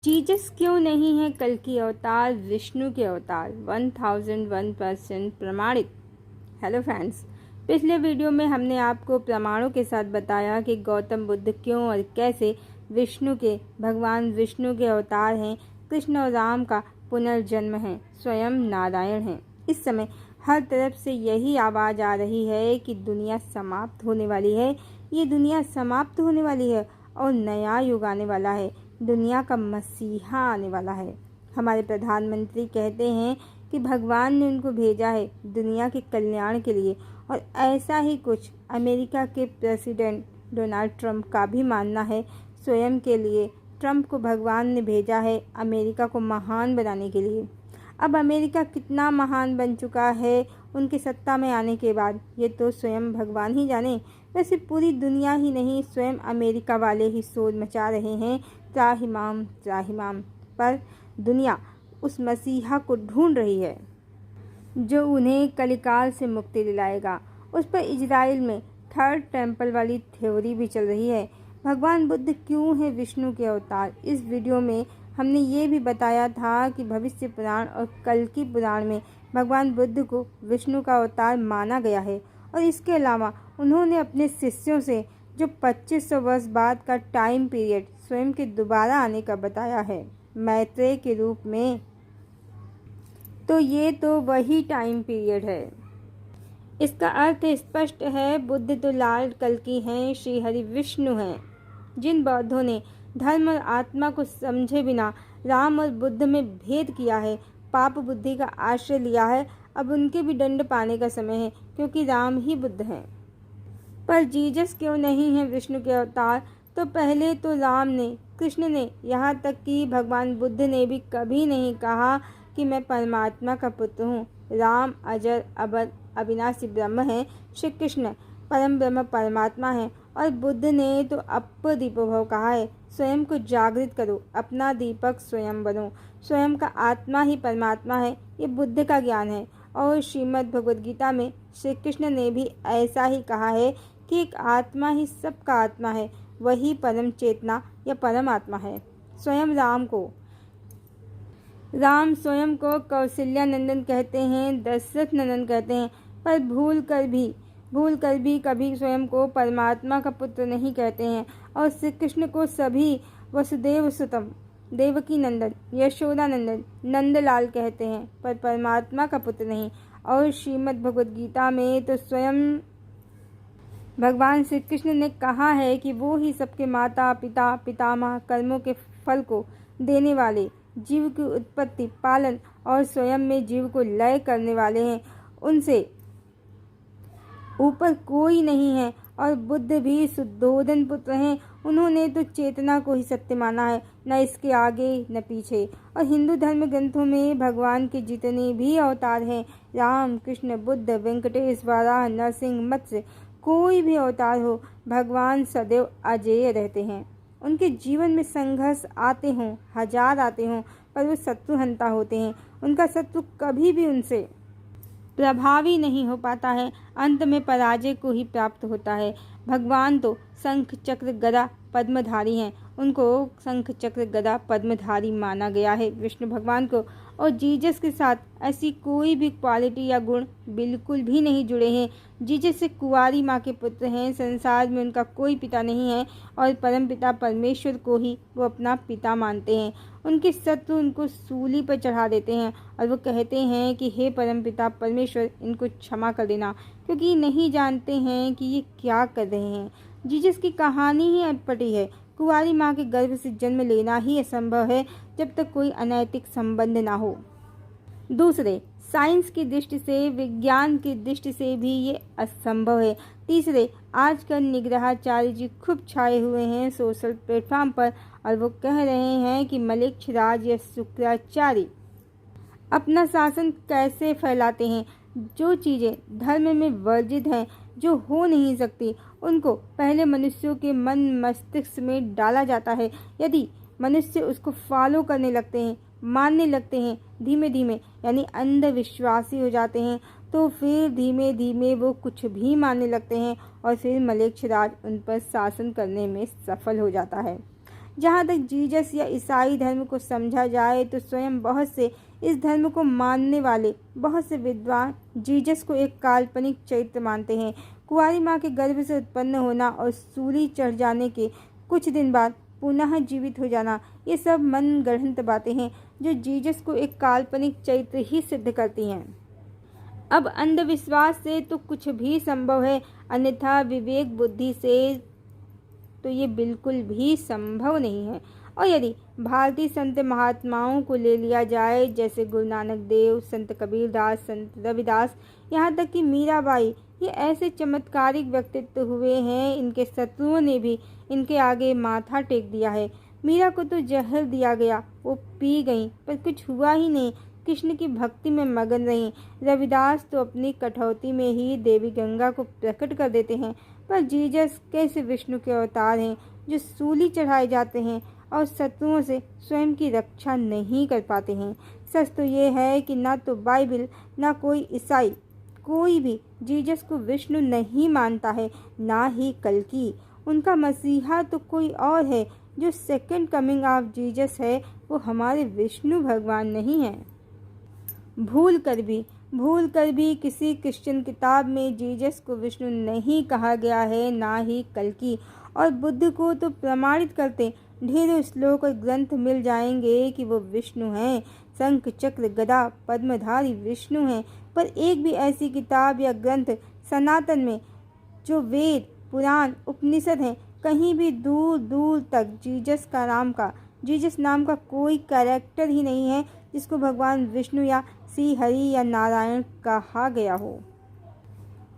Jesus क्यों नहीं है कल की अवतार, विष्णु के अवतार? 1001% प्रमाणित। हेलो फ्रेंड्स, पिछले वीडियो में हमने आपको प्रमाणों के साथ बताया कि गौतम बुद्ध क्यों और कैसे भगवान विष्णु के अवतार हैं, कृष्ण और राम का पुनर्जन्म है, स्वयं नारायण हैं। इस समय हर तरफ से यही आवाज़ आ रही है कि दुनिया समाप्त होने वाली है, ये दुनिया समाप्त होने वाली है और नया युग आने वाला है, दुनिया का मसीहा आने वाला है। हमारे प्रधानमंत्री कहते हैं कि भगवान ने उनको भेजा है दुनिया के कल्याण के लिए, और ऐसा ही कुछ अमेरिका के प्रेसिडेंट डोनाल्ड ट्रंप का भी मानना है। स्वयं के लिए ट्रंप को भगवान ने भेजा है अमेरिका को महान बनाने के लिए। अब अमेरिका कितना महान बन चुका है उनकी सत्ता में आने के बाद, ये तो स्वयं भगवान ही जाने। वैसे पूरी दुनिया ही नहीं, स्वयं अमेरिका वाले ही शोर मचा रहे हैं त्राहिमाम त्राहिमाम। पर दुनिया उस मसीहा को ढूंढ रही है जो उन्हें कलिकाल से मुक्ति दिलाएगा। उस पर इजराइल में थर्ड टेम्पल वाली थ्योरी भी चल रही है। भगवान बुद्ध क्यों है विष्णु के अवतार? इस वीडियो में हमने ये भी बताया था कि भविष्य पुराण और कल की पुराण में भगवान बुद्ध को विष्णु का अवतार माना गया है, और इसके अलावा उन्होंने अपने शिष्यों से जो 2500 वर्ष बाद का टाइम पीरियड स्वयं के दोबारा आने का बताया है मैत्रेय के रूप में, तो ये तो वही टाइम पीरियड है। इसका अर्थ स्पष्ट है, बुद्ध तो लाल कल्कि हैं, श्री हरि विष्णु हैं। जिन बौद्धों ने धर्म और आत्मा को समझे बिना राम और बुद्ध में भेद किया है, पाप बुद्धि का आश्रय लिया है, अब उनके भी दंड पाने का समय है, क्योंकि राम ही बुद्ध हैं। पर जीसस क्यों नहीं है विष्णु के अवतार? तो पहले तो राम ने, कृष्ण ने, यहाँ तक कि भगवान बुद्ध ने भी कभी नहीं कहा कि मैं परमात्मा का पुत्र हूँ। राम अजर अबर अविनाशी ब्रह्म हैं, श्री कृष्ण परम ब्रह्म परमात्मा है, और बुद्ध ने तो अप दीपोभव कहा है, स्वयं को जागृत करो, अपना दीपक स्वयं बनो। स्वयं का आत्मा ही परमात्मा है, ये बुद्ध का ज्ञान है। और श्रीमद् भगवद गीता में श्री कृष्ण ने भी ऐसा ही कहा है कि एक आत्मा ही सबका आत्मा है, वही परम चेतना या परम आत्मा है। राम स्वयं को कौशल्या नंदन कहते हैं, दशरथ नंदन कहते हैं, पर भूल कर भी कभी स्वयं को परमात्मा का पुत्र नहीं कहते हैं। और श्री कृष्ण को सभी वसुदेव सुतम, देवकी नंदन, यशोदा नंदन, नंदलाल कहते हैं, पर परमात्मा का पुत्र नहीं। और श्रीमद् भगवद गीता में तो स्वयं भगवान श्री कृष्ण ने कहा है कि वो ही सबके माता पिता पितामह, कर्मों के फल को देने वाले, जीव की उत्पत्ति, पालन और स्वयं में जीव को लय करने वाले हैं, उनसे ऊपर कोई नहीं है। और बुद्ध भी शुद्धोधन पुत्र हैं, उन्होंने तो चेतना को ही सत्य माना है, न इसके आगे न पीछे। और हिंदू धर्म ग्रंथों में भगवान के जितने भी अवतार हैं, राम, कृष्ण, बुद्ध, वेंकटेश, वाराह, नरसिंह, मत्स्य, कोई भी अवतार हो, भगवान सदैव अजेय रहते हैं। उनके जीवन में संघर्ष आते हों, हजार आते हों, पर वो शत्रुहंता होते हैं। उनका शत्रु कभी भी उनसे प्रभावी नहीं हो पाता है, अंत में पराजय को ही प्राप्त होता है। भगवान तो शंख चक्र गदा पद्मधारी हैं, उनको शंख चक्र गदा पद्मधारी माना गया है विष्णु भगवान को। और जीसस के साथ ऐसी कोई भी क्वालिटी या गुण बिल्कुल भी नहीं जुड़े हैं। जीसस से कुंवारी माँ के पुत्र हैं, संसार में उनका कोई पिता नहीं है, और परम पिता परमेश्वर को ही वो अपना पिता मानते हैं। उनके शत्रु उनको सूली पर चढ़ा देते हैं, और वो कहते हैं कि हे परम पिता परमेश्वर, इनको क्षमा कर देना, क्योंकि नहीं जानते हैं कि ये क्या कर रहे हैं। जीसस की कहानी ही अटपटी है। कुंवारी माँ के गर्भ से जन्म लेना ही असंभव है जब तक कोई अनैतिक संबंध ना हो। दूसरे, साइंस की दृष्टि से, विज्ञान की दृष्टि से भी ये असंभव है। तीसरे, आजकल निग्रहाचार्य जी खूब छाए हुए हैं सोशल प्लेटफॉर्म पर, और वो कह रहे हैं कि मलेच्छराज या शुक्राचार्य अपना शासन कैसे फैलाते हैं। जो चीज़ें धर्म में वर्जित हैं, जो हो नहीं सकती, उनको पहले मनुष्यों के मन मस्तिष्क में डाला जाता है। यदि मनुष्य उसको फॉलो करने लगते हैं, मानने लगते हैं, धीमे धीमे यानी अंधविश्वासी हो जाते हैं, तो फिर धीमे धीमे वो कुछ भी मानने लगते हैं, और फिर मलेच्छराज उन पर शासन करने में सफल हो जाता है। जहाँ तक जीसस या ईसाई धर्म को समझा जाए तो स्वयं बहुत से इस धर्म को मानने वाले बहुत से विद्वान जीसस को एक काल्पनिक चरित्र मानते हैं। कुंवारी माँ के गर्भ से उत्पन्न होना और सूली चढ़ जाने के कुछ दिन बाद पुनः जीवित हो जाना, ये सब मनगढ़ंत बातें हैं जो जीसस को एक काल्पनिक चरित्र ही सिद्ध करती हैं। अब अंधविश्वास से तो कुछ भी संभव है, अन्यथा विवेक बुद्धि से तो ये बिल्कुल भी संभव नहीं है। और यदि भारतीय संत महात्माओं को ले लिया जाए, जैसे गुरु नानक देव, संत कबीरदास, संत रविदास, यहाँ तक कि मीराबाई, ये ऐसे चमत्कारिक व्यक्तित्व हुए हैं, इनके शत्रुओं ने भी इनके आगे माथा टेक दिया है। मीरा को तो जहर दिया गया, वो पी गई, पर कुछ हुआ ही नहीं, कृष्ण की भक्ति में मगन रहीं। रविदास तो अपनी कठौती में ही देवी गंगा को प्रकट कर देते हैं, पर जीसस कैसे विष्णु के अवतार हैं जो सूली चढ़ाए जाते हैं और शत्रुओं से स्वयं की रक्षा नहीं कर पाते हैं। सच तो ये है कि ना तो बाइबल, ना कोई ईसाई, कोई भी जीसस को विष्णु नहीं मानता है, ना ही कल्कि। उनका मसीहा तो कोई और है। जो सेकंड कमिंग ऑफ जीसस है वो हमारे विष्णु भगवान नहीं है। भूल कर भी किसी क्रिश्चियन किताब में जीसस को विष्णु नहीं कहा गया है, ना ही कल्कि। और बुद्ध को तो प्रमाणित करते ढेरों श्लोक और ग्रंथ मिल जाएंगे कि वो विष्णु हैं, शंख चक्र गदा पद्मधारी विष्णु हैं, पर एक भी ऐसी किताब या ग्रंथ सनातन में, जो वेद पुराण उपनिषद हैं, कहीं भी दूर दूर तक जीसस नाम का कोई कैरेक्टर ही नहीं है जिसको भगवान विष्णु या श्री हरि या नारायण कहा गया हो।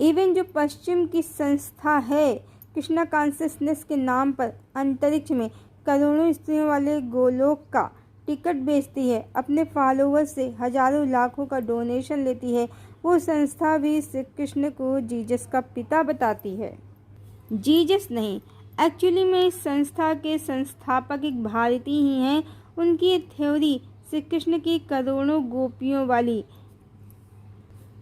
इवन जो पश्चिम की संस्था है कृष्णा कॉन्शियसनेस के नाम पर अंतरिक्ष में करोड़ों स्त्रियों वाले गोलोक का टिकट बेचती है, अपने फॉलोअर्स से हजारों लाखों का डोनेशन लेती है, वो संस्था भी श्री कृष्ण को जीसस का पिता बताती है। जीसस नहीं, एक्चुअली में इस संस्था के संस्थापक एक भारतीय ही हैं। उनकी थ्योरी श्री कृष्ण की करोड़ों गोपियों वाली,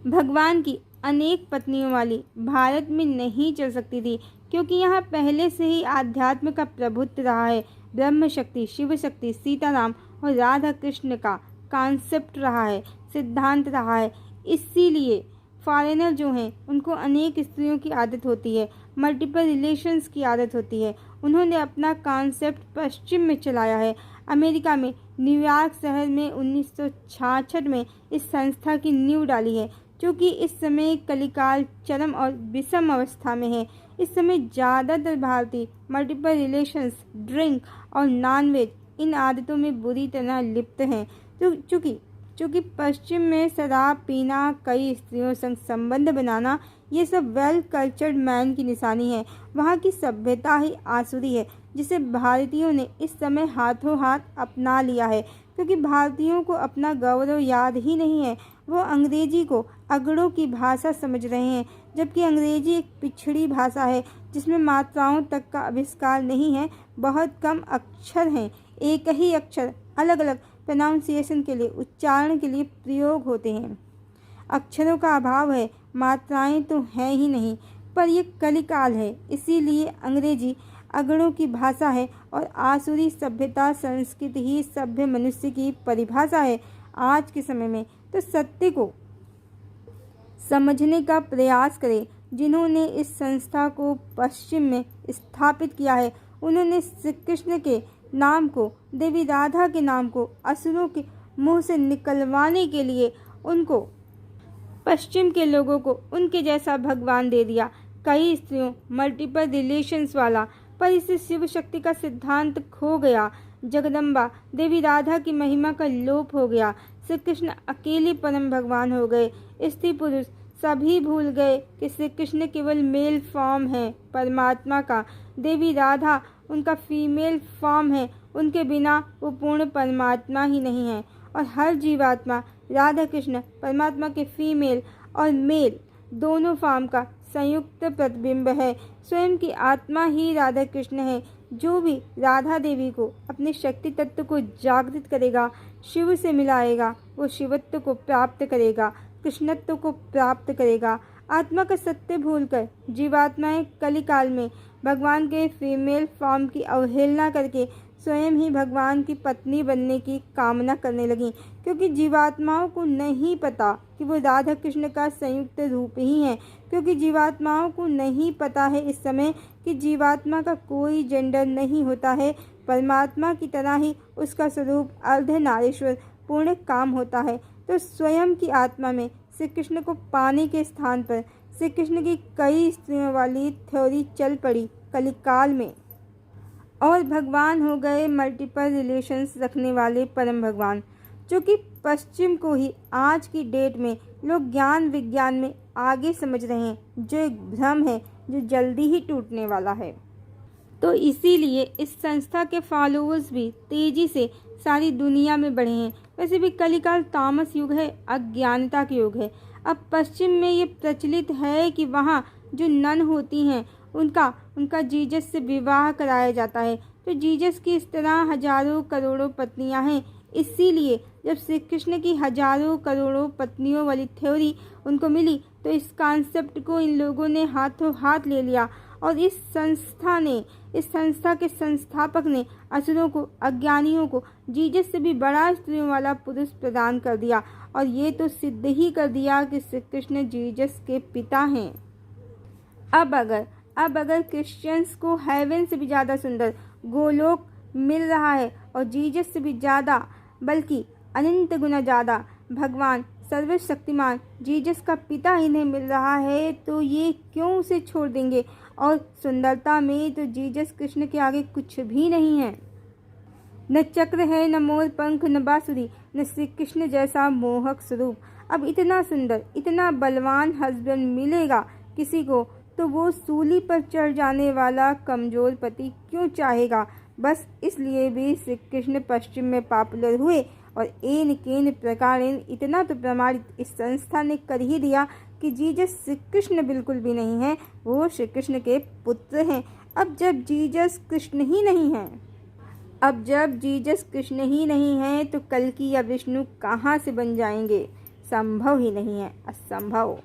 भगवान की अनेक पत्नियों वाली भारत में नहीं चल सकती थी, क्योंकि यहाँ पहले से ही आध्यात्म का प्रभुत्व रहा है। ब्रह्म शक्ति, शिव शक्ति, सीताराम और राधा कृष्ण का कॉन्सेप्ट रहा है, सिद्धांत रहा है। इसीलिए फॉरेनर जो हैं उनको अनेक स्त्रियों की आदत होती है, मल्टीपल रिलेशंस की आदत होती है। उन्होंने अपना कॉन्सेप्ट पश्चिम में चलाया है। अमेरिका में न्यूयॉर्क शहर में 1966 में इस संस्था की नींव डाली है, क्योंकि इस समय कलिकाल चरम और विषम अवस्था में है। इस समय ज़्यादातर भारतीय मल्टीपल रिलेशंस, ड्रिंक और नॉनवेज इन आदतों में बुरी तरह लिप्त हैं। तो चूँकि पश्चिम में शराब पीना, कई स्त्रियों संग संबंध बनाना, ये सब वेल कल्चर्ड मैन की निशानी है। वहाँ की सभ्यता ही आसुरी है, जिसे भारतीयों ने इस समय हाथों हाथ अपना लिया है, क्योंकि भारतीयों को अपना गौरव याद ही नहीं है। वो अंग्रेजी को अगड़ों की भाषा समझ रहे हैं, जबकि अंग्रेजी एक पिछड़ी भाषा है जिसमें मात्राओं तक का आविष्कार नहीं है। बहुत कम अक्षर हैं, एक ही अक्षर अलग अलग प्रोनाउंसिएशन के लिए, उच्चारण के लिए प्रयोग होते हैं। अक्षरों का अभाव है, मात्राएं तो हैं ही नहीं। पर यह कलिकाल है, इसीलिए अंग्रेजी अगड़ों की भाषा है और आसुरी सभ्यता संस्कृति ही सभ्य मनुष्य की परिभाषा है आज के समय में। तो सत्य को समझने का प्रयास करें। जिन्होंने इस संस्था को पश्चिम में स्थापित किया है, उन्होंने श्री कृष्ण के नाम को, देवी राधा के नाम को असुरों के मुंह से निकलवाने के लिए उनको, पश्चिम के लोगों को उनके जैसा भगवान दे दिया, कई स्त्रियों, मल्टीपल रिलेशंस वाला। पर इससे शिव शक्ति का सिद्धांत खो गया, जगदम्बा देवी राधा की महिमा का लोप हो गया, श्री कृष्ण अकेले परम भगवान हो गए। स्त्री पुरुष सभी भूल गए कि श्री कृष्ण केवल मेल फॉर्म है परमात्मा का, देवी राधा उनका फीमेल फॉर्म है, उनके बिना वो पूर्ण परमात्मा ही नहीं है। और हर जीवात्मा राधा कृष्ण परमात्मा के फीमेल और मेल दोनों फॉर्म का संयुक्त प्रतिबिंब है। स्वयं की आत्मा ही राधा कृष्ण है। जो भी राधा देवी को अपने शक्ति तत्व को जागृत करेगा, शिव से मिलाएगा, वो शिवत्व को प्राप्त करेगा, कृष्णत्व को प्राप्त करेगा। आत्मा का सत्य भूलकर जीवात्माएं कलिकाल में भगवान के फीमेल फॉर्म की अवहेलना करके स्वयं ही भगवान की पत्नी बनने की कामना करने लगीं, क्योंकि जीवात्माओं को नहीं पता कि वो राधा कृष्ण का संयुक्त रूप ही है, क्योंकि जीवात्माओं को नहीं पता है इस समय कि जीवात्मा का कोई जेंडर नहीं होता है। परमात्मा की तरह ही उसका स्वरूप अर्धनारीश्वर पूर्ण काम होता है। तो स्वयं की आत्मा में श्री कृष्ण को पाने के स्थान पर श्री कृष्ण की कई स्त्रियों वाली थ्योरी चल पड़ी कलिकाल में, और भगवान हो गए मल्टीपल रिलेशंस रखने वाले परम भगवान, जो कि पश्चिम को ही आज की डेट में लोग ज्ञान विज्ञान में आगे समझ रहे हैं, जो एक भ्रम है जो जल्दी ही टूटने वाला है। तो इसीलिए इस संस्था के फॉलोअर्स भी तेजी से सारी दुनिया में बढ़े हैं। वैसे भी कलिकाल तामस युग है, अज्ञानता का युग है। अब पश्चिम में ये प्रचलित है कि वहाँ जो नन होती हैं उनका जीसस से विवाह कराया जाता है। तो जीसस की इस तरह हजारों करोड़ों पत्नियां हैं, इसीलिए जब श्री कृष्ण की हजारों करोड़ों पत्नियों वाली थ्योरी उनको मिली तो इस कॉन्सेप्ट को इन लोगों ने हाथों हाथ ले लिया, और इस संस्था के संस्थापक ने असुरों को, अज्ञानियों को जीसस से भी बड़ा स्त्रियों वाला पुरुष प्रदान कर दिया, और ये तो सिद्ध ही कर दिया कि श्री कृष्ण जीसस के पिता हैं। अब अगर क्रिश्चियंस को हेवन से भी ज़्यादा सुंदर गोलोक मिल रहा है, और जीसस से भी ज़्यादा बल्कि अनंत गुना ज़्यादा भगवान सर्वशक्तिमान जीसस का पिता इन्हें मिल रहा है, तो ये क्यों उसे छोड़ देंगे। और सुंदरता में तो जीसस कृष्ण के आगे कुछ भी नहीं है। न चक्र है, न मोर पंख, न बांसुरी, न श्री कृष्ण जैसा मोहक स्वरूप। अब इतना सुंदर, इतना बलवान हस्बैंड मिलेगा किसी को, तो वो सूली पर चढ़ जाने वाला कमजोर पति क्यों चाहेगा। बस इसलिए भी श्री कृष्ण पश्चिम में पॉपुलर हुए, और एन केन प्रकार इतना तो प्रमाणित इस संस्था ने कर ही दिया कि जीसस श्री कृष्ण बिल्कुल भी नहीं है, वो श्री कृष्ण के पुत्र हैं। अब जब जीसस कृष्ण ही नहीं है तो कल्कि या विष्णु कहाँ से बन जाएंगे। संभव ही नहीं है, असंभव।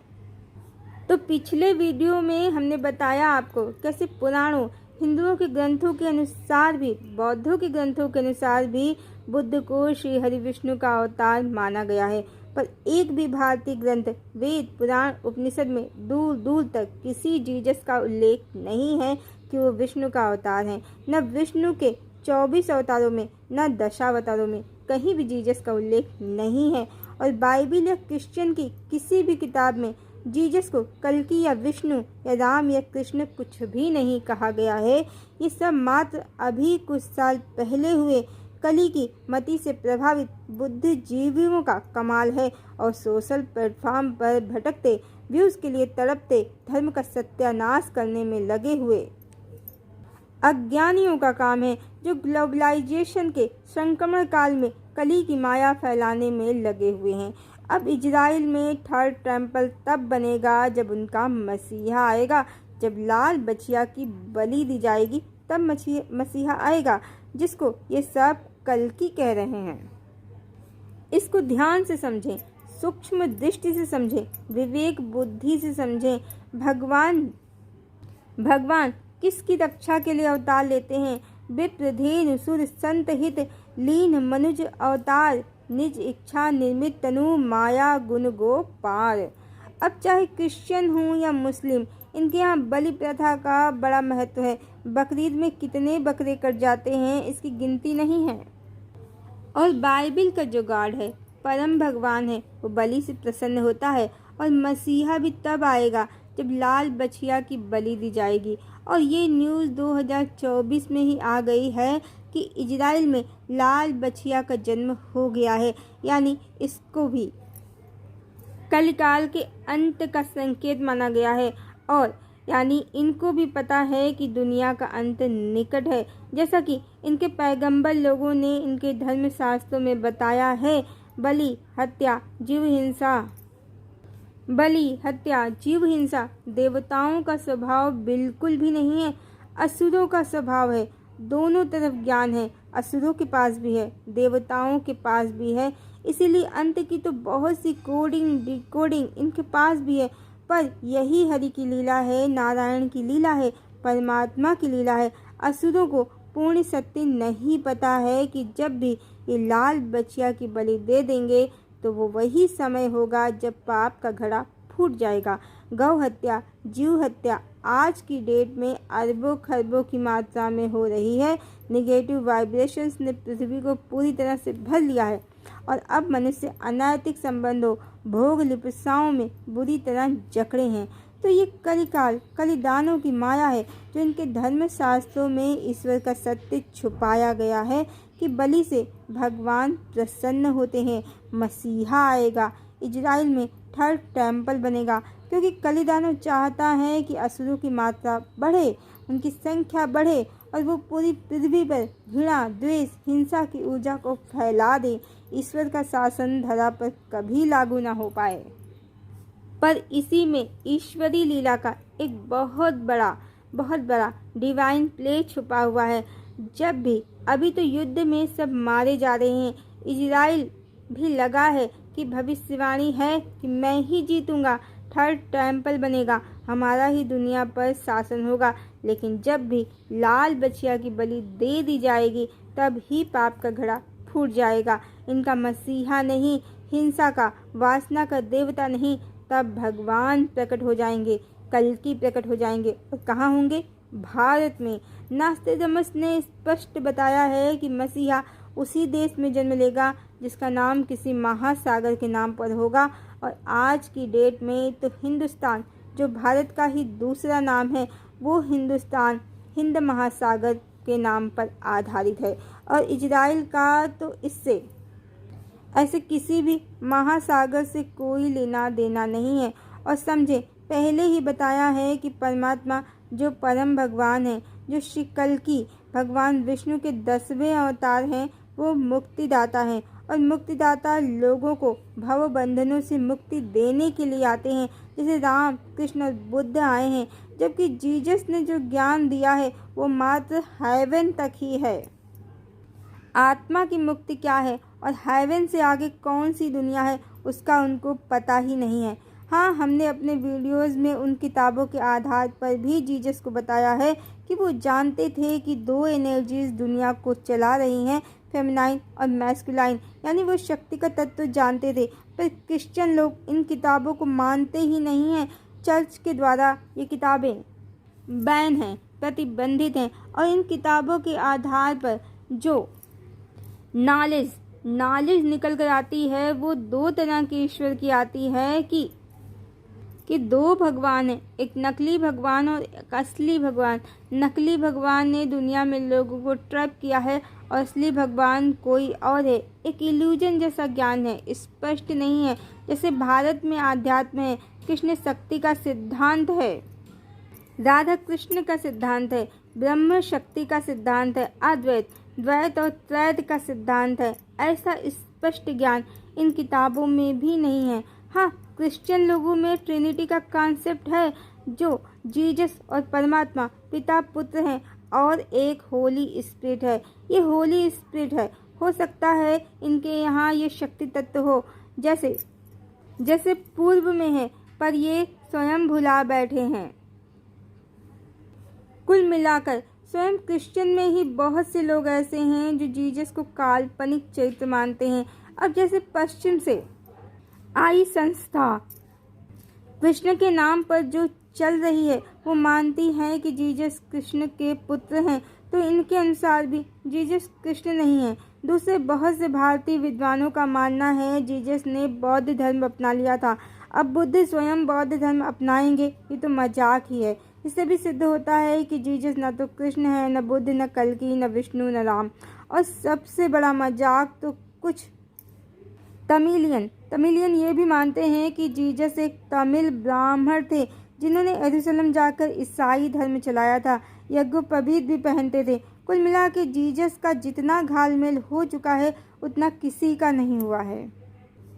तो पिछले वीडियो में हमने बताया आपको कैसे पुराणों, हिंदुओं के ग्रंथों के अनुसार भी, बौद्धों के ग्रंथों के अनुसार भी बुद्ध को श्री हरि विष्णु का अवतार माना गया है, पर एक भी भारतीय ग्रंथ, वेद, पुराण, उपनिषद में दूर दूर तक किसी जीसस का उल्लेख नहीं है कि वो विष्णु का अवतार हैं। न विष्णु के 24 अवतारों में, न दशावतारों में कहीं भी जीसस का उल्लेख नहीं है। और बाइबिल या क्रिश्चियन की किसी भी किताब में जीसस को कल्कि या विष्णु या राम या कृष्ण कुछ भी नहीं कहा गया है। ये सब मात्र अभी कुछ साल पहले हुए कली की मति से प्रभावित बुद्धिजीवियों का कमाल है, और सोशल प्लेटफॉर्म पर भटकते, व्यूज के लिए तड़पते, धर्म का सत्यानाश करने में लगे हुए अज्ञानियों का काम है, जो ग्लोबलाइजेशन के संक्रमण काल में कली की माया फैलाने में लगे हुए हैं। अब इजराइल में थर्ड टेम्पल तब बनेगा जब उनका मसीहा आएगा, जब लाल बछिया की बलि दी जाएगी, तब मसीहा आएगा, जिसको ये सब कल्कि कह रहे हैं। इसको ध्यान से समझें, सूक्ष्म दृष्टि से समझें, विवेक बुद्धि से समझें। भगवान किसकी रक्षा के लिए अवतार लेते हैं। विप्रधेनु सुर संत हित लीन मनुज अवतार, निज इच्छा निर्मित तनु माया गुण गोपाल। अब चाहे क्रिश्चियन हो या मुस्लिम, इनके यहाँ बलि प्रथा का बड़ा महत्व है। बकरीद में कितने बकरे कट जाते हैं, इसकी गिनती नहीं है। और बाइबिल का जो गॉड है, परम भगवान है, वो बलि से प्रसन्न होता है, और मसीहा भी तब आएगा जब लाल बछिया की बलि दी जाएगी। और ये न्यूज़ 2024 में ही आ गई है कि इजराइल में लाल बछिया का जन्म हो गया है, यानी इसको भी कलिकाल के अंत का संकेत माना गया है। और यानी इनको भी पता है कि दुनिया का अंत निकट है, जैसा कि इनके पैगंबर लोगों ने इनके धर्म शास्त्रों में बताया है। बलि हत्या जीव हिंसा देवताओं का स्वभाव बिल्कुल भी नहीं है, असुरों का स्वभाव है। दोनों तरफ ज्ञान है, असुरों के पास भी है, देवताओं के पास भी है। इसीलिए अंत की तो बहुत सी कोडिंग डिकोडिंग इनके पास भी है। पर यही हरि की लीला है, नारायण की लीला है, परमात्मा की लीला है। असुरों को पूर्ण सत्य नहीं पता है कि जब भी ये लाल बछिया की बलि दे देंगे तो वो वही समय होगा जब पाप का घड़ा फूट जाएगा। गौ हत्या, जीव हत्या आज की डेट में अरबों खरबों की मात्रा में हो रही है। निगेटिव वाइब्रेशंस ने पृथ्वी को पूरी तरह से भर लिया है और अब मनुष्य अनैतिक संबंधों, भोग लिप्साओं में बुरी तरह जकड़े हैं। तो ये कलिकाल, कलिदानों की माया है जो इनके धर्म शास्त्रों में ईश्वर का सत्य छुपाया गया है कि बलि से भगवान प्रसन्न होते हैं। मसीहा आएगा, इजराइल में थर्ड टेम्पल बनेगा, क्योंकि कलिदानव चाहता है कि असुरों की मात्रा बढ़े, उनकी संख्या बढ़े और वो पूरी पृथ्वी पर घृणा, द्वेष, हिंसा की ऊर्जा को फैला दे। ईश्वर का शासन धरा पर कभी लागू न हो पाए। पर इसी में ईश्वरी लीला का एक बहुत बड़ा डिवाइन प्ले छुपा हुआ है। जब भी अभी तो युद्ध में सब मारे जा रहे हैं, इजराइल भी लगा है कि भविष्यवाणी है कि मैं ही जीतूंगा, थर्ड टेम्पल बनेगा, हमारा ही दुनिया पर शासन होगा। लेकिन जब भी लाल बछिया की बलि दे दी जाएगी तब ही पाप का घड़ा फूट जाएगा। इनका मसीहा नहीं, हिंसा का, वासना का देवता नहीं, तब भगवान प्रकट हो जाएंगे, कल्कि प्रकट हो जाएंगे। और कहाँ होंगे? भारत में। नास्ट्रेडमस ने स्पष्ट बताया है कि मसीहा उसी देश में जन्म लेगा जिसका नाम किसी महासागर के नाम पर होगा। और आज की डेट में तो हिंदुस्तान, जो भारत का ही दूसरा नाम है, वो हिंदुस्तान हिंद महासागर के नाम पर आधारित है। और इजराइल का तो इससे ऐसे किसी भी महासागर से कोई लेना देना नहीं है। और समझे, पहले ही बताया है कि परमात्मा जो परम भगवान है, जो श्री कल्कि भगवान विष्णु के 10वें अवतार हैं, वो मुक्तिदाता हैं। और मुक्तिदाता लोगों को भव बंधनों से मुक्ति देने के लिए आते हैं, जैसे राम, कृष्ण और बुद्ध आए हैं। जबकि जीसस ने जो ज्ञान दिया है वो मात्र हेवन तक ही है। आत्मा की मुक्ति क्या है और हेवन से आगे कौन सी दुनिया है, उसका उनको पता ही नहीं है। हाँ, हमने अपने वीडियोस में उन किताबों के आधार पर भी जीसस को बताया है कि वो जानते थे कि दो एनर्जीज दुनिया को चला रही हैं, फेमिनाइन और मैस्कुलाइन, यानी वो शक्ति का तत्व जानते थे। पर क्रिश्चियन लोग इन किताबों को मानते ही नहीं हैं। चर्च के द्वारा ये किताबें बैन हैं, प्रतिबंधित हैं। और इन किताबों के आधार पर जो नॉलेज निकल कर आती है वो दो तरह की ईश्वर की आती है कि दो भगवान हैं, एक नकली भगवान और एक असली भगवान। नकली भगवान ने दुनिया में लोगों को ट्रैप किया है और असली भगवान कोई और है। एक इल्यूजन जैसा ज्ञान है, स्पष्ट नहीं है। जैसे भारत में आध्यात्म है, कृष्ण शक्ति का सिद्धांत है, राधा कृष्ण का सिद्धांत है, ब्रह्म शक्ति का सिद्धांत है, अद्वैत, द्वैत और त्रैत का सिद्धांत है। ऐसा स्पष्ट ज्ञान इन किताबों में भी नहीं है। हाँ, क्रिश्चियन लोगों में ट्रिनिटी का कॉन्सेप्ट है, जो जीसस और परमात्मा पिता पुत्र हैं और एक होली स्पिरिट है। ये होली स्पिरिट है। हो सकता है इनके यहाँ ये शक्ति तत्व हो जैसे पूर्व में है, पर ये स्वयं भुला बैठे हैं। कुल मिलाकर स्वयं क्रिश्चियन में ही बहुत से लोग ऐसे हैं जो जीसस को काल्पनिक चरित्र मानते हैं। अब जैसे पश्चिम से आई संस्था कृष्ण के नाम पर जो चल रही है, वो मानती है कि जीसस कृष्ण के पुत्र हैं, तो इनके अनुसार भी जीसस कृष्ण नहीं है। दूसरे बहुत से भारतीय विद्वानों का मानना है जीसस ने बौद्ध धर्म अपना लिया था, अब बुद्ध स्वयं बौद्ध धर्म अपनाएंगे, ये तो मजाक ही है। इससे भी सिद्ध होता है कि जीसस न तो कृष्ण है, न बुद्ध, न कल्कि, न विष्णु, न राम। और सबसे बड़ा मजाक तो कुछ तमिलियन ये भी मानते हैं कि जीसस एक तमिल ब्राह्मण थे जिन्होंने यरूशलेम जाकर ईसाई धर्म चलाया था, यज्ञोपवीत भी पहनते थे। कुल मिला के जीसस का जितना घालमेल हो चुका है उतना किसी का नहीं हुआ है।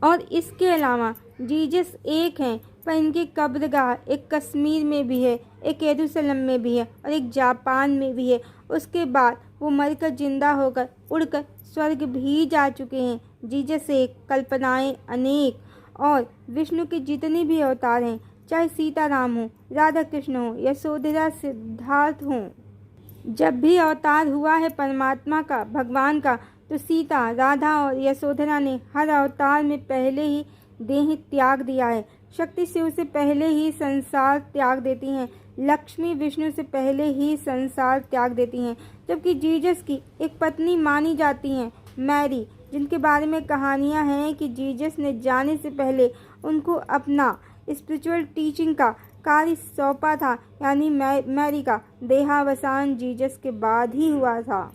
और इसके अलावा जीसस एक हैं, पर इनकी कब्रगाह एक कश्मीर में भी है, एक यरूशलेम में भी है और एक जापान में भी है। उसके बाद वो मरकर जिंदा होकर उड़कर स्वर्ग भी जा चुके हैं। जीसस एक, कल्पनाएं अनेक, और विष्णु के जितने भी अवतार हैं, चाहे सीताराम हो, राधा कृष्ण हो, यशोधरा, सिद्धार्थ हों, जब भी अवतार हुआ है परमात्मा का, भगवान का, तो सीता, राधा और यशोधरा ने हर अवतार में पहले ही देह त्याग दिया है। शक्ति शिव से पहले ही संसार त्याग देती हैं, लक्ष्मी विष्णु से पहले ही संसार त्याग देती हैं। जबकि जीसस की एक पत्नी मानी जाती हैं, मैरी, जिनके बारे में कहानियां हैं कि जीसस ने जाने से पहले उनको अपना स्पिरिचुअल टीचिंग का कार्य सौंपा था, यानी मैरी का देहावसान जीसस के बाद ही हुआ था।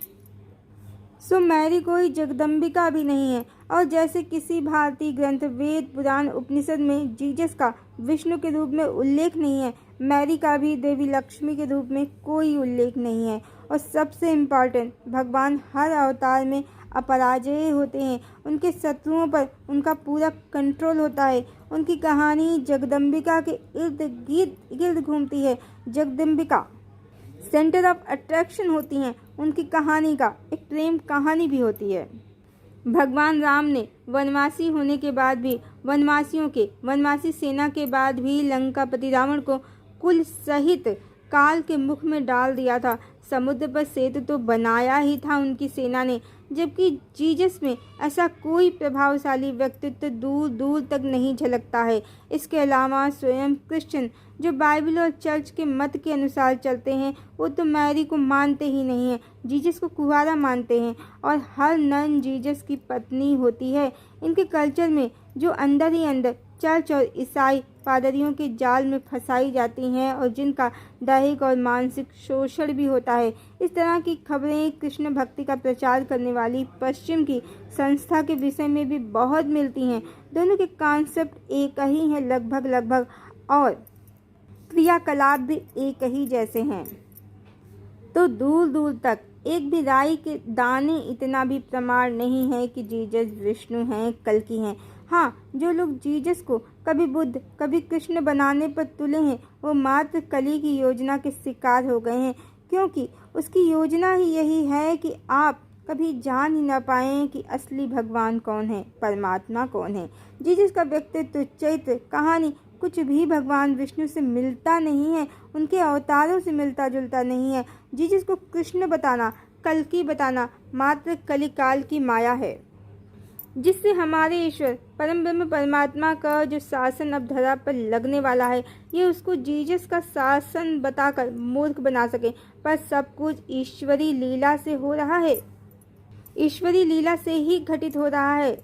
सो मैरी कोई जगदम्बिका भी नहीं है, और जैसे किसी भारतीय ग्रंथ वेद पुराण उपनिषद में जीसस का विष्णु के रूप में उल्लेख नहीं है, मैरी का भी देवी लक्ष्मी के रूप में कोई उल्लेख नहीं है। और सबसे इम्पॉर्टेंट, भगवान हर अवतार में अपराजेय होते हैं, उनके शत्रुओं पर उनका पूरा कंट्रोल होता है। उनकी कहानी जगदम्बिका के इर्द गिर्द घूमती है। जगदम्बिका सेंटर ऑफ अट्रैक्शन होती हैं। उनकी कहानी का एक प्रेम कहानी भी होती है। भगवान राम ने वनवासी होने के बाद भी, वनवासी सेना के बाद भी लंकापति रावण को कुल सहित काल के मुख में डाल दिया था। समुद्र पर सेतु तो बनाया ही था उनकी सेना ने, जबकि जीसस में ऐसा कोई प्रभावशाली व्यक्तित्व दूर दूर तक नहीं झलकता है। इसके अलावा स्वयं क्रिश्चियन, जो बाइबल और चर्च के मत के अनुसार चलते हैं, वो तो मैरी को मानते ही नहीं हैं, जीसस को कुंवारा मानते हैं, और हर नन जीसस की पत्नी होती है। इनके कल्चर में जो अंदर ही अंदर चर्च और ईसाई पादरियों के जाल में फंसाई जाती हैं, और जिनका दैहिक और मानसिक शोषण भी होता है। इस तरह की खबरें कृष्ण भक्ति का प्रचार करने वाली पश्चिम की संस्था के विषय में भी बहुत मिलती हैं। दोनों के कॉन्सेप्ट एक ही हैं लगभग, और क्रियाकलाप भी एक ही जैसे हैं। तो दूर दूर तक एक भी राई के दाने इतना भी प्रमाण नहीं है कि जीसस विष्णु हैं, कल्कि हैं। हाँ, जो लोग जीसस को कभी बुद्ध कभी कृष्ण बनाने पर तुले हैं, वो मात्र कली की योजना के शिकार हो गए हैं, क्योंकि उसकी योजना ही यही है कि आप कभी जान ही ना पाएं कि असली भगवान कौन है, परमात्मा कौन है। जीसस का व्यक्तित्व, चरित्र, कहानी कुछ भी भगवान विष्णु से मिलता नहीं है, उनके अवतारों से मिलता जुलता नहीं है। जीसस को कृष्ण बताना, कल्कि बताना मात्र कलिकाल की माया है, जिससे हमारे ईश्वर परम ब्रह्म परमात्मा का जो शासन अब धरा पर लगने वाला है, ये उसको जीसस का शासन बताकर मूर्ख बना सके। पर सब कुछ ईश्वरी लीला से हो रहा है, ईश्वरी लीला से ही घटित हो रहा है।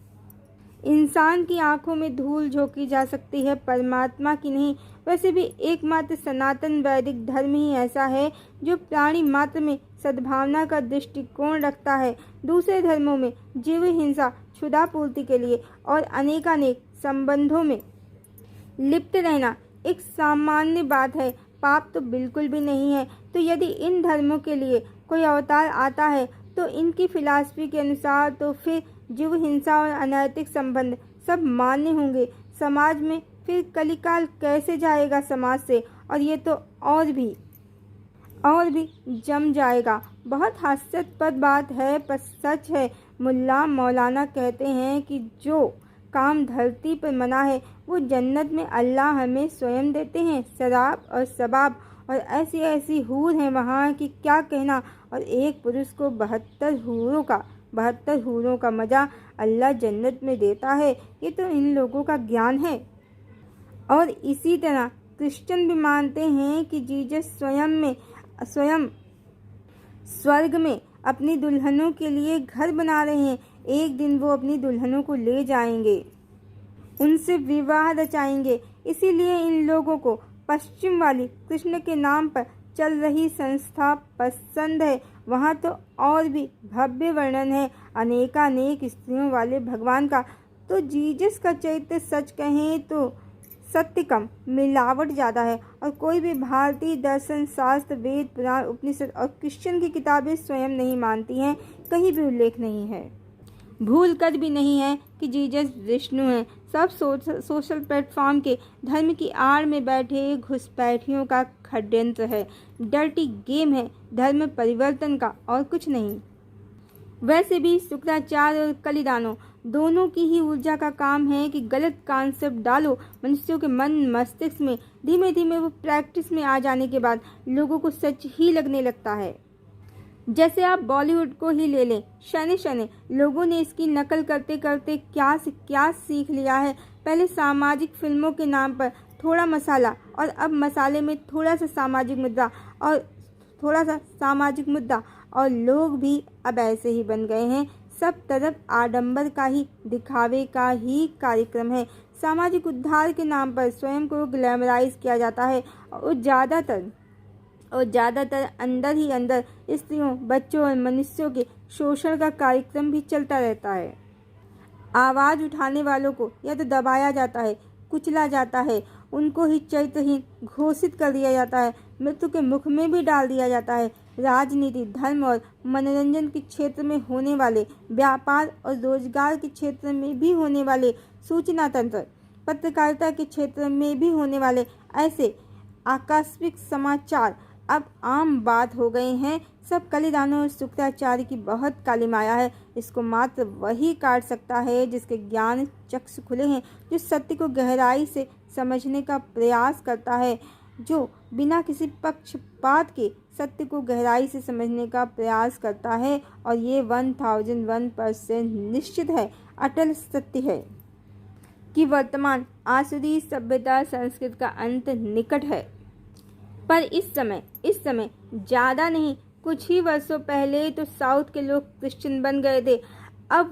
इंसान की आंखों में धूल झोंकी जा सकती है, परमात्मा की नहीं। वैसे भी एकमात्र सनातन वैदिक धर्म ही ऐसा है जो प्राणी मात्र में सद्भावना का दृष्टिकोण रखता है। दूसरे धर्मों में जीव हिंसा, क्षुधापूर्ति के लिए और अनेकानेक संबंधों में लिप्त रहना एक सामान्य बात है, पाप तो बिल्कुल भी नहीं है। तो यदि इन धर्मों के लिए कोई अवतार आता है तो इनकी फिलॉसफी के अनुसार तो फिर जीव हिंसा और अनैतिक संबंध सब मान्य होंगे। समाज में फिर कलिकाल कैसे जाएगा समाज से, और ये तो और भी जम जाएगा। बहुत हास्यास्पद बात है पर सच है। मुल्ला मौलाना कहते हैं कि जो काम धरती पर मना है वो जन्नत में अल्लाह हमें स्वयं देते हैं। शराब और शबाब और ऐसी हूर हैं वहाँ कि क्या कहना। और एक पुरुष को 72 हूरों का मजा अल्लाह जन्नत में देता है। ये तो इन लोगों का ज्ञान है। और इसी तरह क्रिश्चियन भी मानते हैं कि जीसस स्वयं स्वर्ग में अपनी दुल्हनों के लिए घर बना रहे हैं। एक दिन वो अपनी दुल्हनों को ले जाएंगे, उनसे विवाह रचाएंगे। इसीलिए इन लोगों को पश्चिम वाली कृष्ण के नाम पर चल रही संस्था पसंद है। वहाँ तो और भी भव्य वर्णन है अनेकानेक स्त्रियों वाले भगवान का। तो जीसस का चरित्र सच कहें तो सत्य कम, मिलावट ज़्यादा है। और कोई भी भारतीय दर्शन शास्त्र, वेद पुराण, उपनिषद और क्रिश्चियन की किताबें स्वयं नहीं मानती हैं, कहीं भी उल्लेख नहीं है, भूल कर भी नहीं है कि जीसस विष्णु हैं। सब सोशल प्लेटफॉर्म के धर्म की आड़ में बैठे घुसपैठियों का षड्यंत्र है, डर्टी गेम है धर्म परिवर्तन का, और कुछ नहीं। वैसे भी शुक्राचार्य और कलिदानो दोनों की ही ऊर्जा का काम है कि गलत कॉन्सेप्ट डालो मनुष्यों के मन मस्तिष्क में। धीमे धीमे वो प्रैक्टिस में आ जाने के बाद लोगों को सच ही लगने लगता है। जैसे आप बॉलीवुड को ही ले लें, शने शने लोगों ने इसकी नकल करते करते क्या से क्या सीख लिया है। पहले सामाजिक फिल्मों के नाम पर थोड़ा मसाला, और अब मसाले में थोड़ा सा सामाजिक मुद्दा और लोग भी अब ऐसे ही बन गए हैं। सब तरफ आडंबर का ही, दिखावे का ही कार्यक्रम है। सामाजिक उद्धार के नाम पर स्वयं को ग्लैमराइज किया जाता है और ज़्यादातर अंदर ही अंदर स्त्रियों, बच्चों और मनुष्यों के शोषण का कार्यक्रम भी चलता रहता है। आवाज़ उठाने वालों को या तो दबाया जाता है, कुचला जाता है, उनको ही चरित्रहीन घोषित कर दिया जाता है, मृत्यु के मुख में भी डाल दिया जाता है। राजनीति, धर्म और मनोरंजन के क्षेत्र में होने वाले, व्यापार और रोजगार के क्षेत्र में भी होने वाले, सूचना तंत्र, पत्रकारिता के क्षेत्र में भी होने वाले ऐसे आकस्मिक समाचार अब आम बात हो गए हैं। सब कलिदानों और शुक्राचार्य की बहुत काली माया है। इसको मात्र वही काट सकता है जिसके ज्ञान चक्षु खुले हैं, जो सत्य को गहराई से समझने का प्रयास करता है, जो बिना किसी पक्षपात के सत्य को गहराई से समझने का प्रयास करता है। और ये 1001% निश्चित है, अटल सत्य है कि वर्तमान आसुरी सभ्यता संस्कृत का अंत निकट है। पर इस समय ज़्यादा नहीं, कुछ ही वर्षों पहले तो साउथ के लोग क्रिश्चियन बन गए थे। अब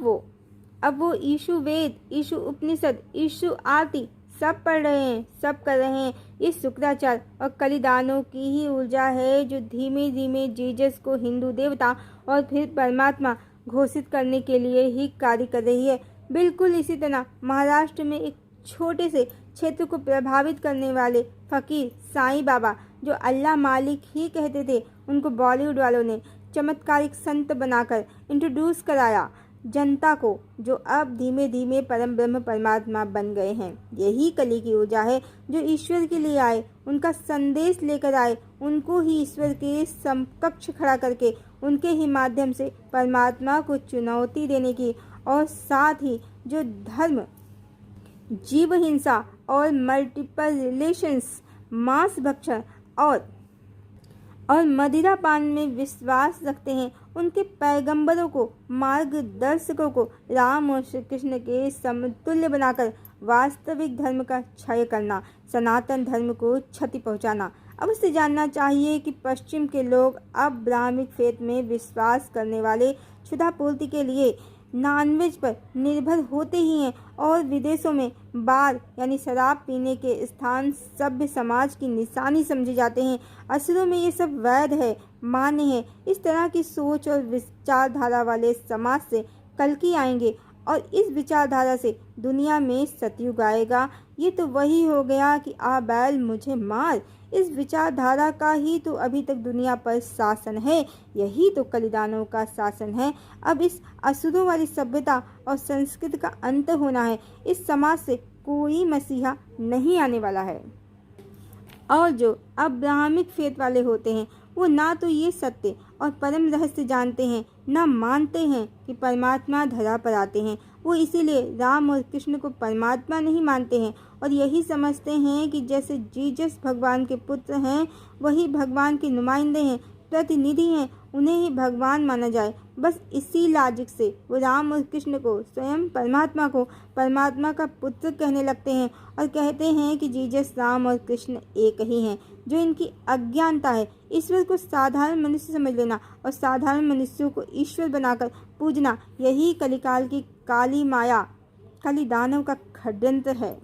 वो यीशु वेद, यीशु उपनिषद, यीशु आरती सब पढ़ रहे हैं, सब कर रहे हैं। ये शुक्राचार्य और कलिदानों की ही ऊर्जा है जो धीमे धीमे जीसस को हिंदू देवता और फिर परमात्मा घोषित करने के लिए ही कार्य कर रही है। बिल्कुल इसी तरह महाराष्ट्र में एक छोटे से क्षेत्र को प्रभावित करने वाले फकीर साईं बाबा, जो अल्लाह मालिक ही कहते थे, उनको बॉलीवुड वालों ने चमत्कारिक संत बनाकर इंट्रोड्यूस कराया जनता को, जो अब धीमे धीमे परम ब्रह्म परमात्मा बन गए हैं। यही कली की ऊर्जा है जो ईश्वर के लिए आए, उनका संदेश लेकर आए, उनको ही ईश्वर के समकक्ष खड़ा करके उनके ही माध्यम से परमात्मा को चुनौती देने की, और साथ ही जो धर्म, जीव हिंसा और मल्टीपल रिलेशंस, मांस भक्षण और मदिरा पान में विश्वास रखते हैं, उनके पैगंबरों को, मार्गदर्शकों को राम और श्री कृष्ण के समतुल्य बनाकर वास्तविक धर्म का क्षय करना, सनातन धर्म को क्षति पहुंचाना। अब उससे जानना चाहिए कि पश्चिम के लोग अब ब्राह्मिक फेथ में विश्वास करने वाले क्षुधापूर्ति के लिए नॉनवेज पर निर्भर होते ही हैं, और विदेशों में बार यानी शराब पीने के स्थान सभ्य समाज की निशानी समझे जाते हैं। असुरों में ये सब वैध है, मान्य है। इस तरह की सोच और विचारधारा वाले समाज से कल्कि आएंगे और इस विचारधारा से दुनिया में सतयुग आएगा। ये तो वही हो गया कि आ बैल मुझे मार, इस विचारधारा का ही तो अभी तक दुनिया पर शासन है। यही तो कलिदानों का शासन है। अब इस असुरों वाली सभ्यता और संस्कृति का अंत होना है। इस समाज से कोई मसीहा नहीं आने वाला है। और जो अब ब्राह्मिक फेथ वाले होते हैं, वो ना तो ये सत्य और परम रहस्य जानते हैं, ना मानते हैं कि परमात्मा धरा पर आते हैं। वो इसीलिए राम और कृष्ण को परमात्मा नहीं मानते हैं, और यही समझते हैं कि जैसे जीसस भगवान के पुत्र हैं, वही भगवान के नुमाइंदे हैं, प्रतिनिधि हैं, उन्हें ही भगवान माना जाए। बस इसी लॉजिक से वो राम और कृष्ण को, स्वयं परमात्मा को परमात्मा का पुत्र कहने लगते हैं और कहते हैं कि जीसस, राम और कृष्ण एक ही हैं। जो इनकी अज्ञानता है, ईश्वर को साधारण मनुष्य समझ लेना और साधारण मनुष्यों को ईश्वर बनाकर पूजना, यही कलिकाल की काली माया, कलिदानव का षड्यंत्र है,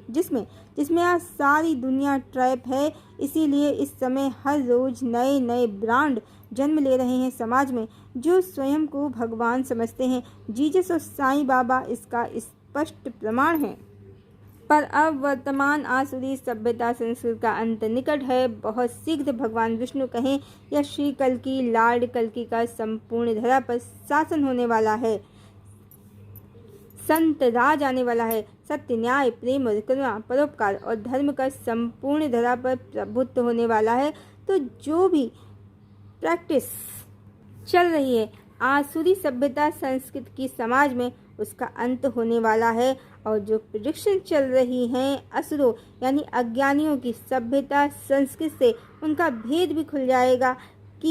जिसमें आज सारी दुनिया ट्रैप है। इसीलिए इस समय हर रोज नए नए ब्रांड जन्म ले रहे हैं समाज में, जो स्वयं को भगवान समझते हैं। जीसस और साईं बाबा इसका स्पष्ट प्रमाण है। पर अब वर्तमान आसुरी सभ्यता संस्कृति का अंत निकट है। बहुत शीघ्र भगवान विष्णु कहें या श्री कल्कि, लॉर्ड कल्कि का संपूर्ण धरा पर शासन होने वाला है। संत राज आने वाला है। सत्य, न्याय, प्रेम और करुणा, परोपकार और धर्म का संपूर्ण धरा पर प्रभुत्व होने वाला है। तो जो भी प्रैक्टिस चल रही है आसुरी सभ्यता संस्कृति की समाज में, उसका अंत होने वाला है। और जो प्रेडिक्शन चल रही हैं असुरों यानी अज्ञानियों की सभ्यता संस्कृति से, उनका भेद भी खुल जाएगा। कि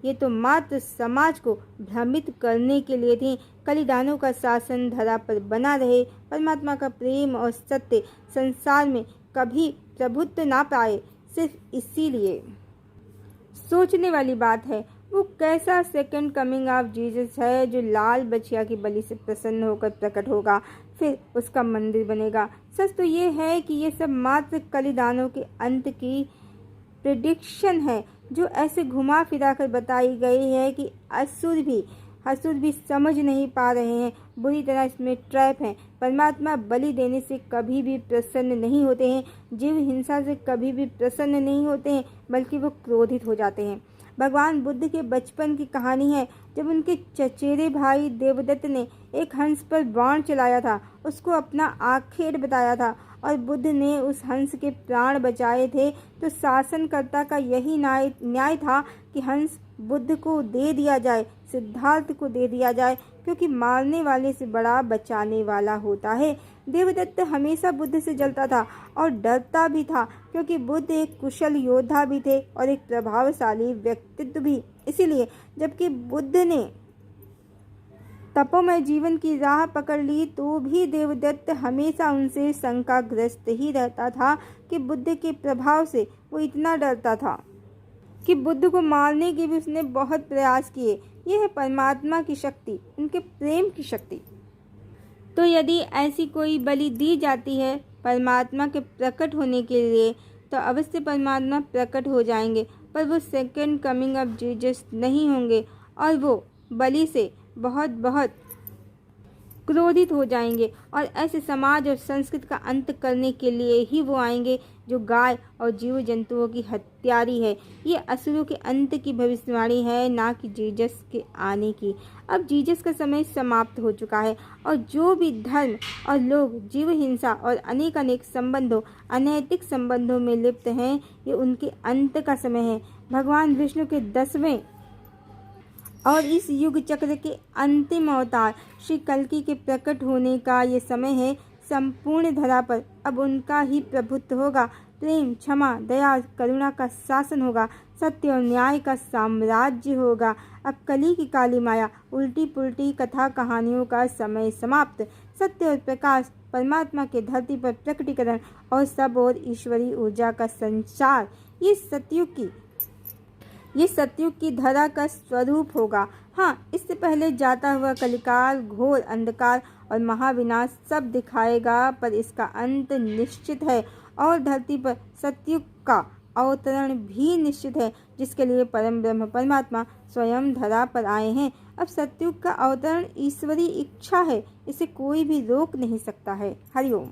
ये तो मात्र समाज को भ्रमित करने के लिए थे। कलिदानों का शासन धरा पर बना रहे, परमात्मा का प्रेम और सत्य संसार में कभी प्रभुत्व ना पाए, सिर्फ इसीलिए। सोचने वाली बात है, वो कैसा सेकंड कमिंग ऑफ जीसस है जो लाल बछिया की बलि से प्रसन्न होकर प्रकट होगा, फिर उसका मंदिर बनेगा। सच तो ये है कि ये सब मात्र कलिदानों के अंत की प्रेडिक्शन है, जो ऐसे घुमा फिरा कर बताई गई है कि असुर भी समझ नहीं पा रहे हैं, बुरी तरह इसमें ट्रैप हैं। परमात्मा बलि देने से कभी भी प्रसन्न नहीं होते हैं, जीव हिंसा से कभी भी प्रसन्न नहीं होते हैं, बल्कि वो क्रोधित हो जाते हैं। भगवान बुद्ध के बचपन की कहानी है, जब उनके चचेरे भाई देवदत्त ने एक हंस पर बाण चलाया था, उसको अपना आखेट बताया था और बुद्ध ने उस हंस के प्राण बचाए थे, तो शासनकर्ता का यही न्याय था कि हंस बुद्ध को दे दिया जाए, सिद्धार्थ को दे दिया जाए, क्योंकि मारने वाले से बड़ा बचाने वाला होता है। देवदत्त हमेशा बुद्ध से जलता था और डरता भी था, क्योंकि बुद्ध एक कुशल योद्धा भी थे और एक प्रभावशाली व्यक्तित्व भी। इसीलिए जबकि बुद्ध ने तपोमय जीवन की राह पकड़ ली, तो भी देवदत्त हमेशा उनसे शंकाग्रस्त ही रहता था कि बुद्ध के प्रभाव से वो इतना डरता था कि बुद्ध को मारने के भी उसने बहुत प्रयास किए। यह है परमात्मा की शक्ति, उनके प्रेम की शक्ति। तो यदि ऐसी कोई बलि दी जाती है परमात्मा के प्रकट होने के लिए, तो अवश्य परमात्मा प्रकट हो जाएंगे, पर वो सेकंड कमिंग ऑफ जीसस नहीं होंगे और वो बलि से बहुत बहुत क्रोधित हो जाएंगे और ऐसे समाज और संस्कृति का अंत करने के लिए ही वो आएंगे जो गाय और जीव जंतुओं की हत्यारी है। ये असुरों के अंत की भविष्यवाणी है, ना कि जीसस के आने की। अब जीसस का समय समाप्त हो चुका है और जो भी धर्म और लोग जीव हिंसा और अनेक संबंधों, अनैतिक संबंधों में लिप्त हैं, ये उनके अंत का समय है। भगवान विष्णु के 10वें और इस युग चक्र के अंतिम अवतार श्री कल्कि के प्रकट होने का ये समय है। संपूर्ण धरा पर अब उनका ही प्रभुत्व होगा। प्रेम, क्षमा, दया, करुणा का शासन होगा। सत्य और न्याय का साम्राज्य होगा। अब कली की काली माया, उल्टी पुल्टी कथा कहानियों का समय समाप्त। सत्य और प्रकाश, परमात्मा के धरती पर प्रकटीकरण और सब और ईश्वरीय ऊर्जा का संचार, ये सतयुग की धरा का स्वरूप होगा। हाँ, इससे पहले जाता हुआ कलिकाल, घोर अंधकार और महाविनाश सब दिखाएगा, पर इसका अंत निश्चित है और धरती पर सतयुग का अवतरण भी निश्चित है, जिसके लिए परम ब्रह्म परमात्मा स्वयं धरा पर आए हैं। अब सतयुग का अवतरण ईश्वरी इच्छा है, इसे कोई भी रोक नहीं सकता है। हरिओम।